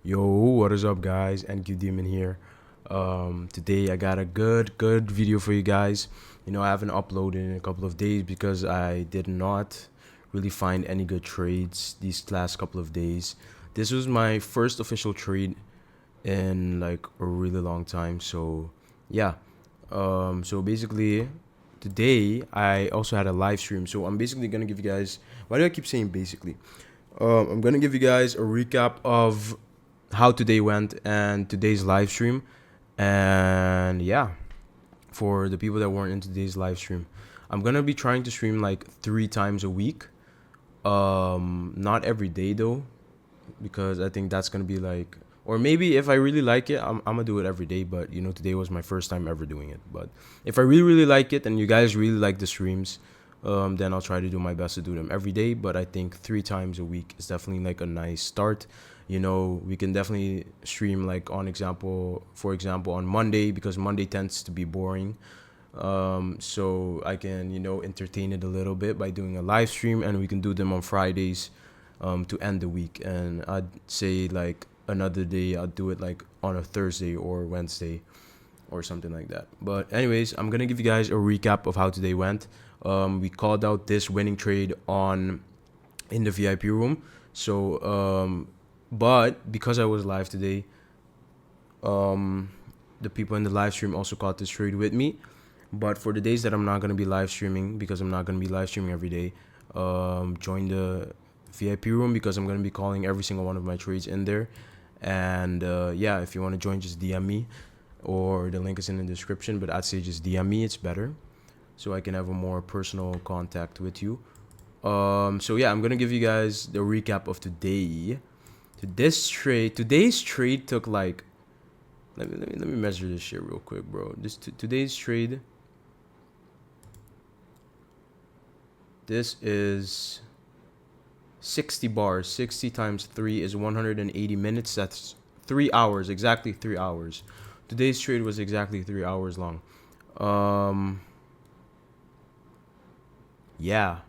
Yo, what is up, guys? NQ Demon here. Today I got a good video for you guys. I haven't uploaded in a couple of days because I did not really find any good trades these last couple of days. This was my first official trade in like a really long time. So, yeah. So basically, today I also had a live stream. So I'm basically gonna give you guys. Why do I keep saying basically? I'm gonna give you guys a recap of how today went and today's live stream. And yeah, for the people that weren't in today's live stream, I'm gonna be trying to stream like 3 times a week. Not every day though, because I think that's gonna be like, or maybe if I really like it, I'm gonna do it every day. But today was my first time ever doing it. But if I really like it and you guys really like the streams, then I'll try to do my best to do them every day. But I think 3 times a week is definitely like a nice start. We can definitely stream like for example, on Monday, because Monday tends to be boring. So I can, entertain it a little bit by doing a live stream, and we can do them on Fridays, to end the week. And I'd say like another day, I'll do it like on a Thursday or Wednesday or something like that. But anyways, I'm gonna give you guys a recap of how today went. We called out this winning trade on in the VIP room. So, but because I was live today, the people in the live stream also caught this trade with me. But for the days that I'm not gonna be live streaming, because I'm not gonna be live streaming every day, join the VIP room, because I'm gonna be calling every single one of my trades in there. And yeah, if you want to join, just DM me, or the link is in the description. But I'd say just DM me; it's better, so I can have a more personal contact with you. So yeah, I'm gonna give you guys the recap of today. Today's trade took like, let me measure this shit real quick, bro. Today's trade. This is 60 bars. 60 times 3 is 180 minutes. That's 3 hours. Exactly 3 hours. Today's trade was exactly 3 hours long. Yeah,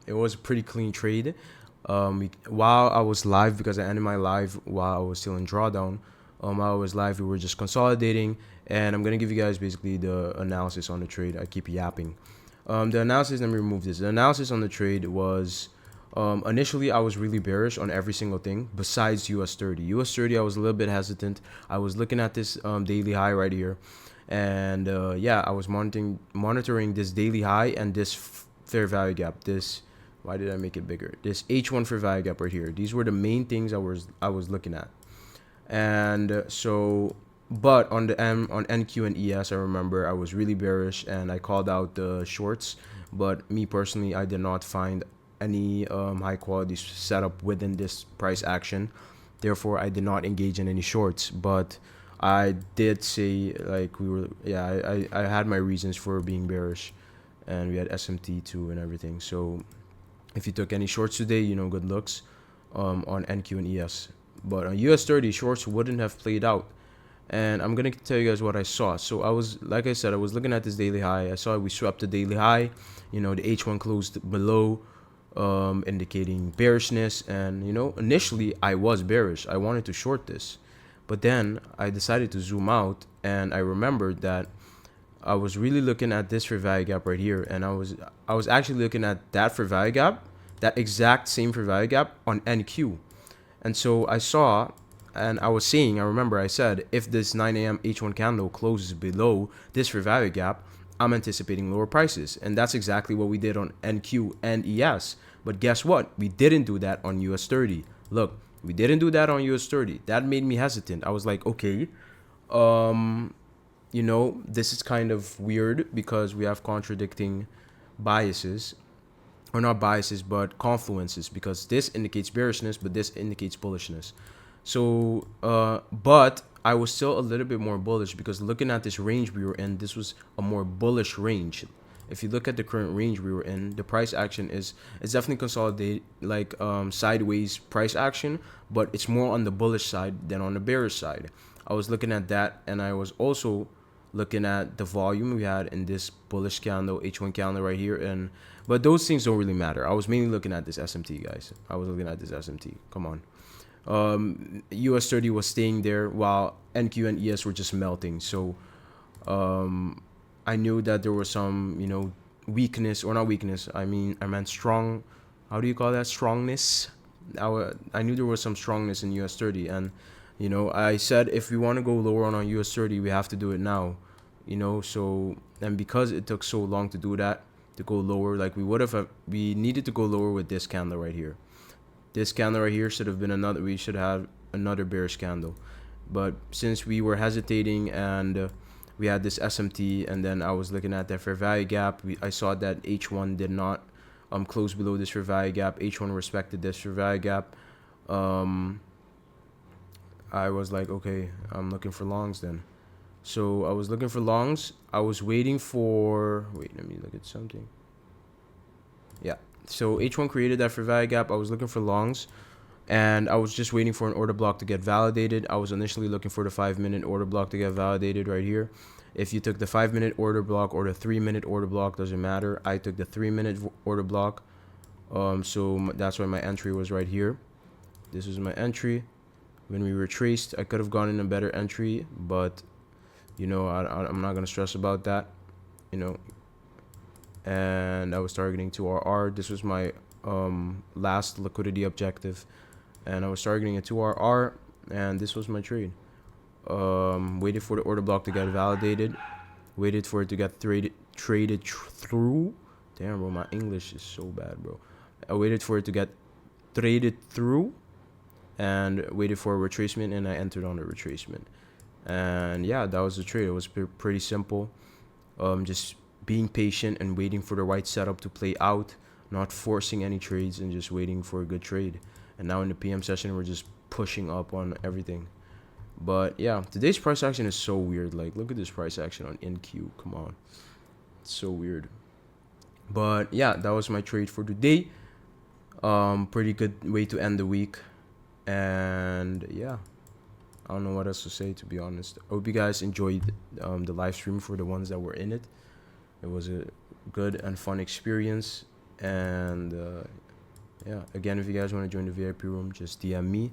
it was a pretty clean trade. While I was live, because I ended my live while I was still in drawdown. While I was live, we were just consolidating, and I'm gonna give you guys basically the analysis on the trade. I keep yapping. The analysis. Let me remove this. The analysis on the trade was, initially I was really bearish on every single thing besides US30. US30, I was a little bit hesitant. I was looking at this daily high right here, and yeah, I was monitoring this daily high and this fair value gap. This, why did I make it bigger? This H1 fair value gap right here. These were the main things I was looking at. And so, but on the on NQ and ES, I remember I was really bearish and I called out the shorts. But me personally, I did not find any high quality setup within this price action. Therefore, I did not engage in any shorts. But I did say, like, I had my reasons for being bearish, and we had SMT too and everything. So if you took any shorts today, good looks, on NQ and ES. But on US30, shorts wouldn't have played out. And I'm going to tell you guys what I saw. So like I said, I was looking at this daily high. I saw we swept the daily high. The H1 closed below, indicating bearishness. And, initially I was bearish. I wanted to short this. But then I decided to zoom out, and I remembered that I was really looking at this fair value gap right here. And I was actually looking at that fair value gap, that exact same fair value gap on NQ. And so I saw, and I was saying, I remember I said, if this 9 a.m. H1 candle closes below this fair value gap, I'm anticipating lower prices. And that's exactly what we did on NQ and ES. But guess what? We didn't do that on US30. Look, we didn't do that on US30. That made me hesitant. I was like, okay, this is kind of weird, because we have contradicting biases, or not biases, but confluences, because this indicates bearishness, but this indicates bullishness. So, but I was still a little bit more bullish, because looking at this range we were in, this was a more bullish range. If you look at the current range we were in, the price action is definitely consolidated, like sideways price action, but it's more on the bullish side than on the bearish side. I was looking at that, and I was also looking at the volume we had in this bullish candle, H1 candle right here. And but those things don't really matter. I was mainly looking at this SMT, guys. I was looking at this SMT. Come on. US30 was staying there while NQ and ES were just melting. So I knew that there was some, weakness, or not weakness. I meant strong. How do you call that? Strongness. I knew there was some strongness in US30, and I said if we want to go lower on US30, we have to do it now. So, and because it took so long to do that, to go lower, like we needed to go lower with this candle right here. This candle right here should have been another. We should have another bearish candle, but since we were hesitating and we had this SMT, and then I was looking at that fair value gap, I saw that H1 did not close below this fair value gap. H1 respected this fair value gap. I was like, okay, I'm looking for longs then. So I was looking for longs. I was waiting for. Wait, let me look at something. Yeah. So H1 created that fair value gap. I was looking for longs, and I was just waiting for an order block to get validated. I was initially looking for the 5-minute order block to get validated right here. If you took the 5-minute order block or the 3-minute order block, doesn't matter. I took the 3-minute order block. So that's why my entry was right here. This was my entry. When we retraced, I could have gone in a better entry, but I'm not gonna stress about that. And I was targeting 2RR. This was my last liquidity objective, and I was targeting a 2RR, and this was my trade. Waited for the order block to get validated, waited for it to get traded through. Damn, bro, my English is so bad, bro. I waited for it to get traded through, and waited for a retracement, and I entered on the retracement. And yeah, that was the trade. It was pretty simple. Just being patient and waiting for the right setup to play out, not forcing any trades, and just waiting for a good trade. And now in the PM session, we're just pushing up on everything. But yeah, today's price action is so weird. Like, look at this price action on NQ. Come on, it's so weird. But yeah, that was my trade for today. Pretty good way to end the week. And yeah, I don't know what else to say, to be honest. I hope you guys enjoyed the live stream for the ones that were in it. It was a good and fun experience. And yeah, again, if you guys want to join the VIP room, just DM me.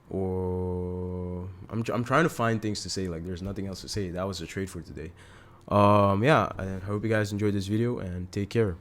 Or I'm trying to find things to say. Like, there's nothing else to say. That was the trade for today. Yeah, I hope you guys enjoyed this video, and take care.